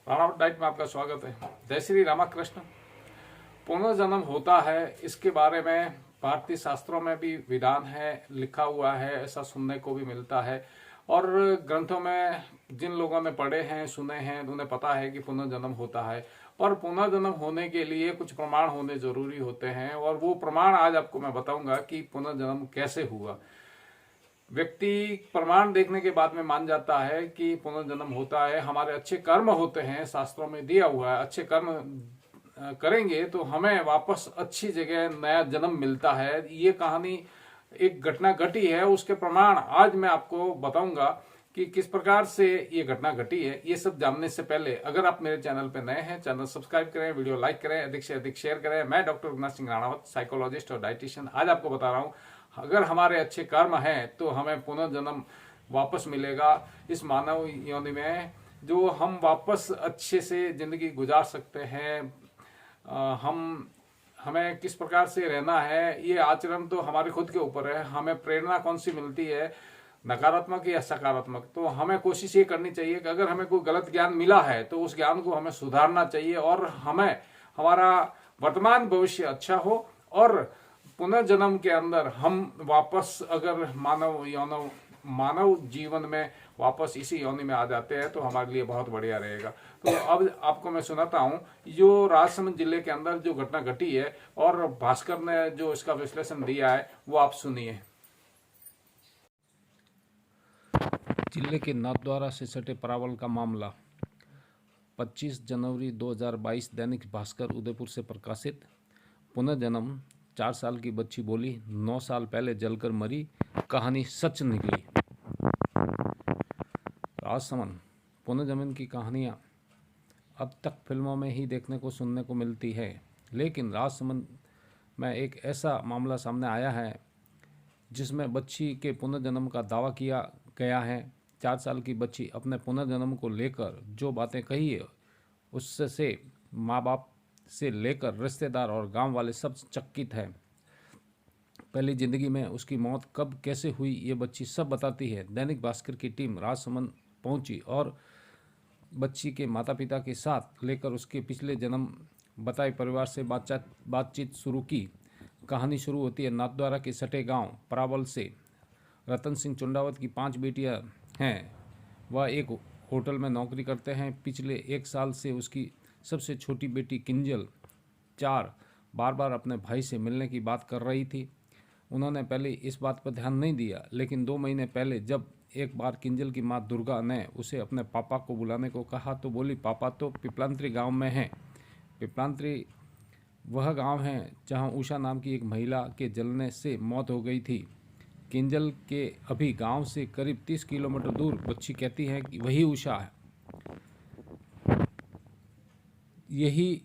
प्राणावट diet में आपका स्वागत है। जय श्री रामकृष्ण। पुनर्जन्म होता है, इसके बारे में भारतीय शास्त्रों में भी विधान है, लिखा हुआ है, ऐसा सुनने को भी मिलता है। और ग्रंथों में जिन लोगों ने पढ़े हैं, सुने हैं, उन्हें पता है कि पुनर्जन्म होता है। और पुनर्जन्म होने के लिए कुछ प्रमाण होने जरूरी होते हैं, और वो प्रमाण आज आपको मैं बताऊंगा कि पुनर्जन्म कैसे हुआ। व्यक्ति प्रमाण देखने के बाद में मान जाता है कि पुनर्जन्म होता है। हमारे अच्छे कर्म होते हैं, शास्त्रों में दिया हुआ है, अच्छे कर्म करेंगे तो हमें वापस अच्छी जगह नया जन्म मिलता है। ये कहानी एक घटना घटी है, उसके प्रमाण आज मैं आपको बताऊंगा कि किस प्रकार से ये घटना घटी है। ये सब जानने से पहले अगर आप मेरे चैनल पे नए हैं, चैनल सब्सक्राइब करें, वीडियो लाइक करें, अधिक से अधिक शेयर करें। मैं डॉक्टर रघुनाथ सिंह राणावत, साइकोलॉजिस्ट और डाइटिशियन, आज आपको बता रहा हूं अगर हमारे अच्छे कर्म हैं तो हमें पुनर्जन्म वापस मिलेगा इस मानव योनि में, जो हम वापस अच्छे से जिंदगी गुजार सकते हैं। हमें किस प्रकार से रहना है, ये आचरण तो हमारे खुद के ऊपर है। हमें प्रेरणा कौन सी मिलती है, नकारात्मक या सकारात्मक। तो हमें कोशिश ये करनी चाहिए कि अगर हमें कोई गलत ज्ञान मिला है तो उस ज्ञान को हमें सुधारना चाहिए, और हमें हमारा वर्तमान भविष्य अच्छा हो, और पुनर्जन्म के अंदर हम वापस अगर मानव जीवन में वापस इसी योनि में आ जाते हैं तो हमारे लिए बहुत बढ़िया रहेगा। तो अब आपको मैं सुनाता हूं जो राजसमंद जिले के अंदर जो घटना घटी है, और भास्कर ने जो इसका विश्लेषण दिया है वो आप सुनिए। जिले के नाथद्वारा से सटे परावल का मामला 25 जनवरी 2022 दैनिक भास्कर उदयपुर से प्रकाशित। पुनर्जन्म, 4 साल की बच्ची बोली 9 साल पहले जलकर मरी, कहानी सच निकली। राजसमंद। पुनर्जन्म की कहानियाँ अब तक फिल्मों में ही देखने को सुनने को मिलती है, लेकिन राजसमंद में एक ऐसा मामला सामने आया है जिसमें बच्ची के पुनर्जन्म का दावा किया गया है। 4 साल की बच्ची अपने पुनर्जन्म को लेकर जो बातें कही है, उससे माँ बाप से लेकर रिश्तेदार और गांव वाले सब चकित हैं। पहली जिंदगी में उसकी मौत कब कैसे हुई ये बच्ची सब बताती है। दैनिक भास्कर की टीम राजसमंद पहुंची और बच्ची के माता पिता के साथ लेकर उसके पिछले जन्म बताए परिवार से बातचीत शुरू की। कहानी शुरू होती है नाथद्वारा के सटे गांव परावल से। रतन सिंह चुंडावत की 5 बेटियां हैं। वह एक होटल में नौकरी करते हैं। पिछले 1 साल से उसकी सबसे छोटी बेटी किंजल 4 बार बार अपने भाई से मिलने की बात कर रही थी। उन्होंने पहले इस बात पर ध्यान नहीं दिया, लेकिन 2 महीने पहले जब एक बार किंजल की माँ दुर्गा ने उसे अपने पापा को बुलाने को कहा तो बोली, पापा तो पिपलांत्री गांव में हैं। पिपलांत्री वह गांव है जहां उषा नाम की एक महिला के जलने से मौत हो गई थी। किंजल के अभी गांव से करीब 30 किलोमीटर दूर बच्ची कहती है कि वही उषा है। यही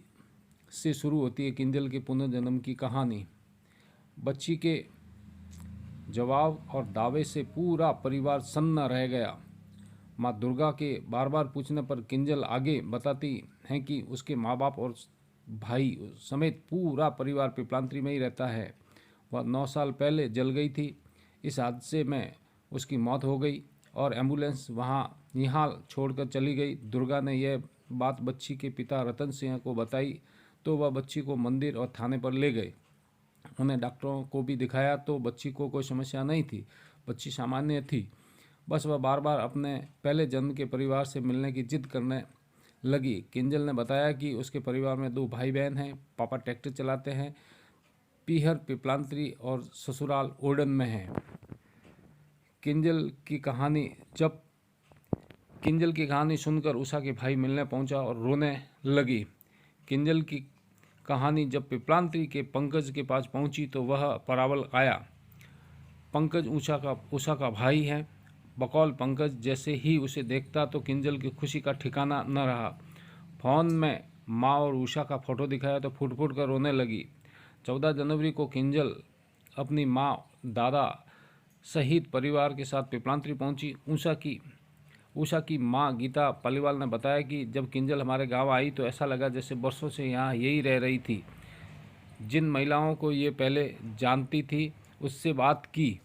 से शुरू होती है किंजल के पुनर्जन्म की कहानी। बच्ची के जवाब और दावे से पूरा परिवार सन्न रह गया। माँ दुर्गा के बार बार पूछने पर किंजल आगे बताती हैं कि उसके माँ बाप और भाई समेत पूरा परिवार पिपलांत्री में ही रहता है। वह 9 साल पहले जल गई थी। इस हादसे में उसकी मौत हो गई और एम्बुलेंस यहाँ छोड़कर चली गई। दुर्गा ने यह बात बच्ची के पिता रतन सिंह को बताई तो वह बच्ची को मंदिर और थाने पर ले गए। उन्हें डॉक्टरों को भी दिखाया तो बच्ची को कोई समस्या नहीं थी, बच्ची सामान्य थी। बस वह बार बार अपने पहले जन्म के परिवार से मिलने की जिद करने लगी। किंजल ने बताया कि उसके परिवार में 2 भाई बहन हैं, पापा ट्रैक्टर चलाते हैं, पीहर पिपलांत्री और ससुराल ओडन में है। किंजल की कहानी सुनकर उषा के भाई मिलने पहुंचा और रोने लगी। किंजल की कहानी जब पिपलांत्री के पंकज के पास पहुंची तो वह परावल आया। पंकज उषा का भाई है। बकौल पंकज जैसे ही उसे देखता तो किंजल की खुशी का ठिकाना न रहा। फोन में माँ और उषा का फोटो दिखाया तो फुट फुट कर रोने लगी। 14 जनवरी को किंजल अपनी माँ, दादा सहित परिवार के साथ पिपलांत्री पहुंची। उषा की माँ गीता पालीवाल ने बताया कि जब किंजल हमारे गांव आई तो ऐसा लगा जैसे बरसों से यहाँ यही रह रही थी। जिन महिलाओं को ये पहले जानती थी उससे बात की।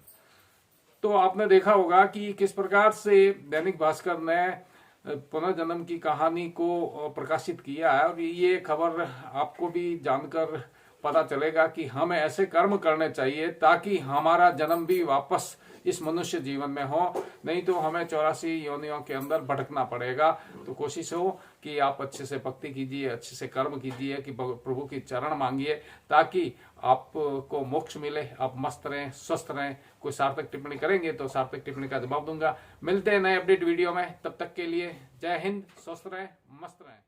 तो आपने देखा होगा कि किस प्रकार से दैनिक भास्कर ने पुनर्जन्म की कहानी को प्रकाशित किया है। और ये खबर आपको भी जानकर पता चलेगा कि हमें ऐसे कर्म करने चाहिए ताकि हमारा जन्म भी वापस इस मनुष्य जीवन में हो, नहीं तो हमें 84 योनियों के अंदर भटकना पड़ेगा। तो कोशिश हो कि आप अच्छे से भक्ति कीजिए, अच्छे से कर्म कीजिए, कि प्रभु की चरण मांगिए ताकि आपको मोक्ष मिले, आप मस्त रहें, स्वस्थ रहें। कोई सार्थक टिप्पणी करेंगे तो सार्थक टिप्पणी का जवाब दूंगा। मिलते हैं नए अपडेट वीडियो में, तब तक के लिए जय हिंद, स्वस्थ रहें, मस्त रहें।